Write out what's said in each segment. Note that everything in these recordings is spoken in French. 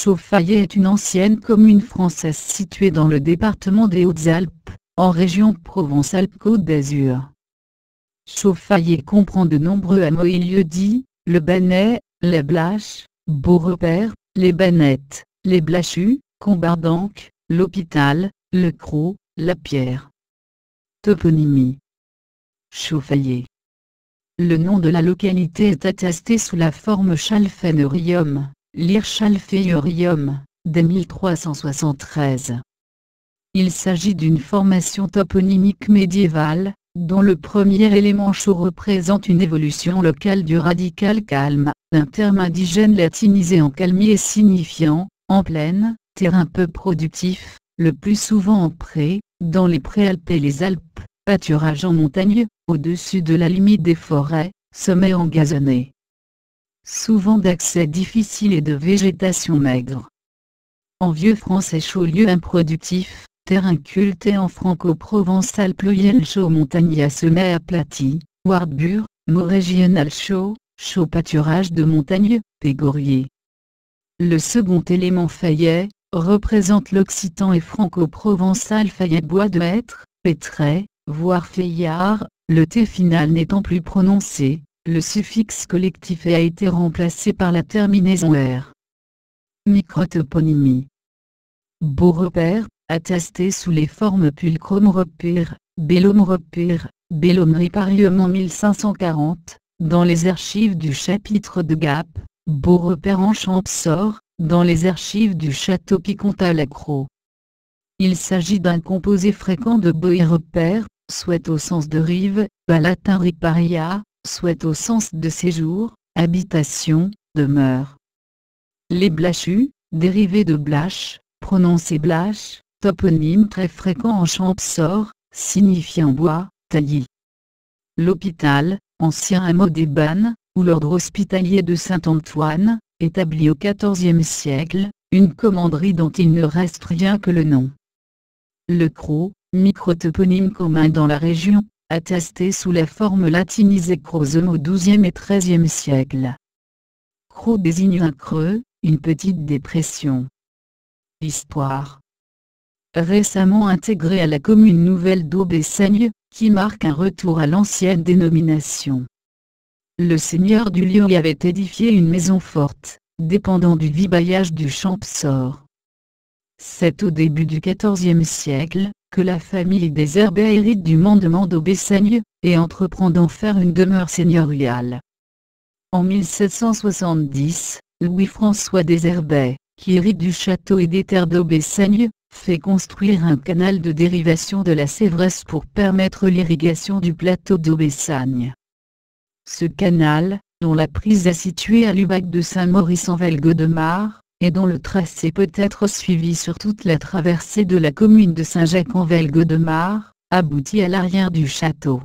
Chauffaillé est une ancienne commune française située dans le département des Hautes-Alpes, en région Provence-Alpes-Côte d'Azur. Chauffaillé comprend de nombreux hameaux et lieux-dits, le Bannet, les Blaches, Beaurepaire, les Bannettes, les Blachus, Combardanque, l'Hôpital, le Crau, la Pierre. Toponymie. Chauffaillé. Le nom de la localité est attesté sous la forme Chalfeneurium, lire Chalfeurium, dès 1373. Il s'agit d'une formation toponymique médiévale, dont le premier élément chau représente une évolution locale du radical calme, d'un terme indigène latinisé en calmier signifiant, en plaine, terrain peu productif, le plus souvent en pré, dans les préalpes et les Alpes, pâturage en montagne, au-dessus de la limite des forêts, sommets engazonnés. Souvent d'accès difficile et de végétation maigre. En vieux français chaud lieu improductif, terrain culté en franco-provençal pluriel chaud montagne à sommet aplati, Wartburg, mot régional chaud, chaud pâturage de montagne, pégorier. Le second élément faillet, représente l'occitan et franco-provençal faillet bois de hêtre, pétret, voire feillard, le T final n'étant plus prononcé, le suffixe collectif a été remplacé par la terminaison R. Microtoponymie. Beaurepaire, attesté sous les formes Pulchrum repire, Bellum repire, Bellum riparium en 1540, dans les archives du chapitre de Gap, Beaurepaire en Champsaur, dans les archives du château Picontal-Accro. Il s'agit d'un composé fréquent de beau et repère, soit au sens de rive, à latin riparia, soit au sens de séjour, habitation, demeure. Les Blachus, dérivés de Blache, prononcé Blache, toponyme très fréquent en Champsaur, signifiant bois, taillis. L'Hôpital, ancien hameau des Bannes, ou l'ordre hospitalier de Saint-Antoine, établi au XIVe siècle, une commanderie dont il ne reste rien que le nom. Le Crau, microtoponyme commun dans la région, attesté sous la forme latinisée Crozum au XIIe et XIIIe siècle. Crau désigne un creux, une petite dépression. Histoire. Récemment intégré à la commune nouvelle d'Aubessaigne, qui marque un retour à l'ancienne dénomination. Le seigneur du lieu y avait édifié une maison forte, dépendant du vibaillage du Champsaur. C'est au début du XIVe siècle, que la famille des Herbet hérite du mandement d'Aubessaigne, et entreprend d'en faire une demeure seigneuriale. En 1770, Louis-François des Herbet, qui hérite du château et des terres d'Aubessaigne, fait construire un canal de dérivation de la Sévresse pour permettre l'irrigation du plateau d'Aubessaigne. Ce canal, dont la prise est située à l'Ubac de Saint-Maurice-en-Velgue-de-Marre, et dont le tracé peut être suivi sur toute la traversée de la commune de Saint-Jacques-en-Velgue-de-Marre, aboutit à l'arrière du château.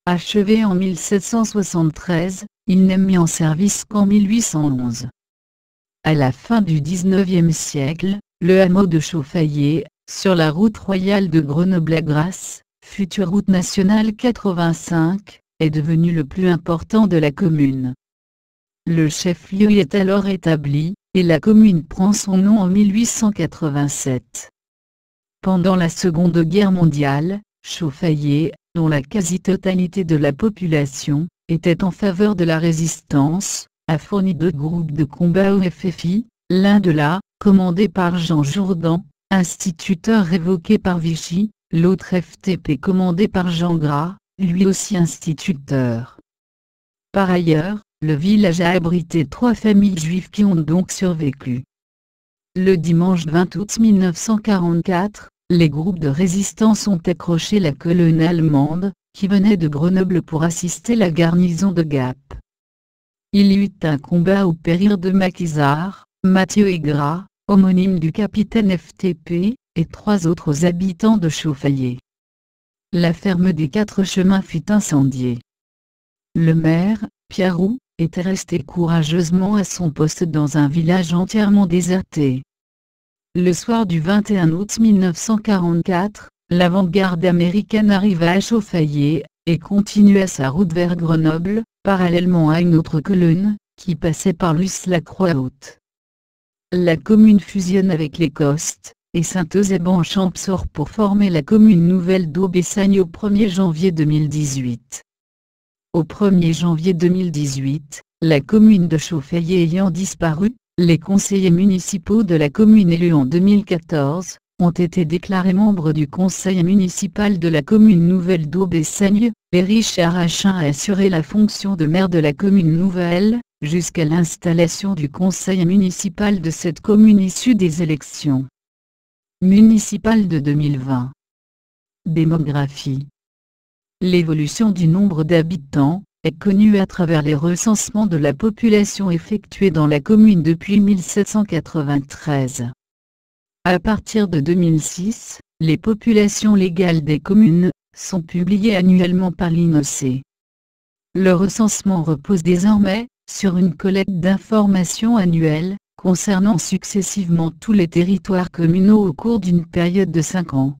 Achevé en 1773, il n'est mis en service qu'en 1811. À la fin du XIXe siècle, le hameau de Chauffaillé, sur la route royale de Grenoble à Grasse, future route nationale 85, est devenu le plus important de la commune. Le chef-lieu y est alors établi, et la commune prend son nom en 1887. Pendant la Seconde Guerre mondiale, Chauffaillé, dont la quasi-totalité de la population, était en faveur de la résistance, a fourni deux groupes de combat au FFI, l'un de là, commandé par Jean Jourdan, instituteur révoqué par Vichy, l'autre FTP commandé par Jean Gras, lui aussi instituteur. Par ailleurs, le village a abrité 3 familles juives qui ont donc survécu. Le dimanche 20 août 1944, les groupes de résistance ont accroché la colonne allemande, qui venait de Grenoble pour assister la garnison de Gap. Il y eut un combat où périrent 2 maquisards, Mathieu et Gras, homonyme du capitaine FTP, et 3 autres habitants de Chauffaillé. La ferme des 4 chemins fut incendiée. Le maire, Pierre Roux, était resté courageusement à son poste dans un village entièrement déserté. Le soir du 21 août 1944, l'avant-garde américaine arriva à Chauffaillé, et continua sa route vers Grenoble, parallèlement à une autre colonne, qui passait par Luce-la-Croix-Haute. la commune fusionne avec les Costes et Saint-Eusèbe-en-Champsaur pour former la commune nouvelle d'Aubessagne au 1er janvier 2018. Au 1er janvier 2018, la commune de Chauffaillé ayant disparu, les conseillers municipaux de la commune élus en 2014 ont été déclarés membres du conseil municipal de la commune nouvelle d'Aubessagne. Richard Achin a assuré la fonction de maire de la commune nouvelle, jusqu'à l'installation du conseil municipal de cette commune issue des élections municipales de 2020. Démographie. L'évolution du nombre d'habitants est connue à travers les recensements de la population effectués dans la commune depuis 1793. À partir de 2006, les populations légales des communes sont publiées annuellement par l'INOCE. Le recensement repose désormais sur une collecte d'informations annuelles concernant successivement tous les territoires communaux au cours d'une période de 5 ans.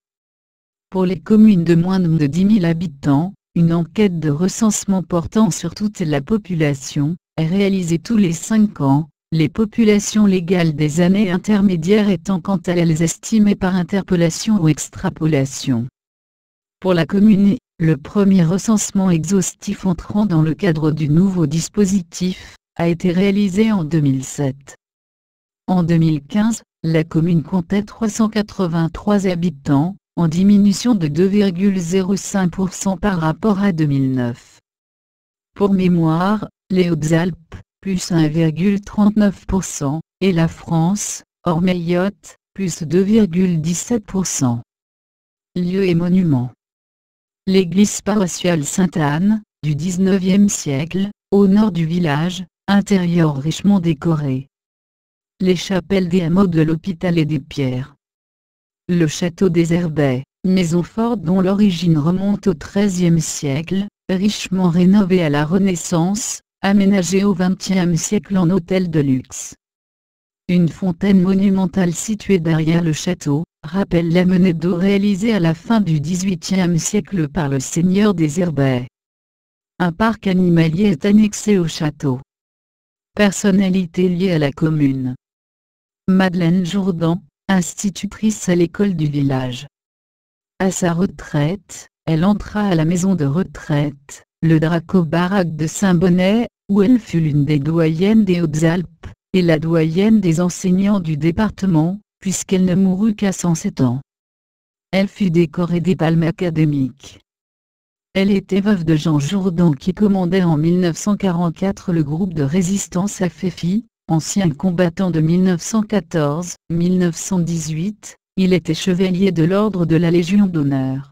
Pour les communes de moins de 10 000 habitants, une enquête de recensement portant sur toute la population est réalisée tous les 5 ans, les populations légales des années intermédiaires étant quant à elles estimées par interpolation ou extrapolation. Pour la commune, le premier recensement exhaustif entrant dans le cadre du nouveau dispositif a été réalisé en 2007. En 2015, la commune comptait 383 habitants, en diminution de 2,05% par rapport à 2009. Pour mémoire, les Hautes-Alpes, plus 1,39%, et la France, hors Mayotte, plus 2,17%. Lieux et monuments. L'église paroissiale Sainte-Anne, du XIXe siècle, au nord du village, intérieur richement décoré. Les chapelles des hameaux de l'Hôpital et des Pierres. Le château des Herbais, maison forte dont l'origine remonte au XIIIe siècle, richement rénové à la Renaissance, aménagé au XXe siècle en hôtel de luxe. Une fontaine monumentale située derrière le château, rappelle la menée d'eau réalisée à la fin du XVIIIe siècle par le seigneur des Herbais. Un parc animalier est annexé au château. Personnalité liée à la commune. Madeleine Jourdan, institutrice à l'école du village. À sa retraite, elle entra à la maison de retraite, le Draco-Baraque de Saint-Bonnet, où elle fut l'une des doyennes des Hautes-Alpes, et la doyenne des enseignants du département, puisqu'elle ne mourut qu'à 107 ans. Elle fut décorée des palmes académiques. Elle était veuve de Jean Jourdan qui commandait en 1944 le groupe de résistance à Féfi, ancien combattant de 1914-1918, il était chevalier de l'ordre de la Légion d'honneur.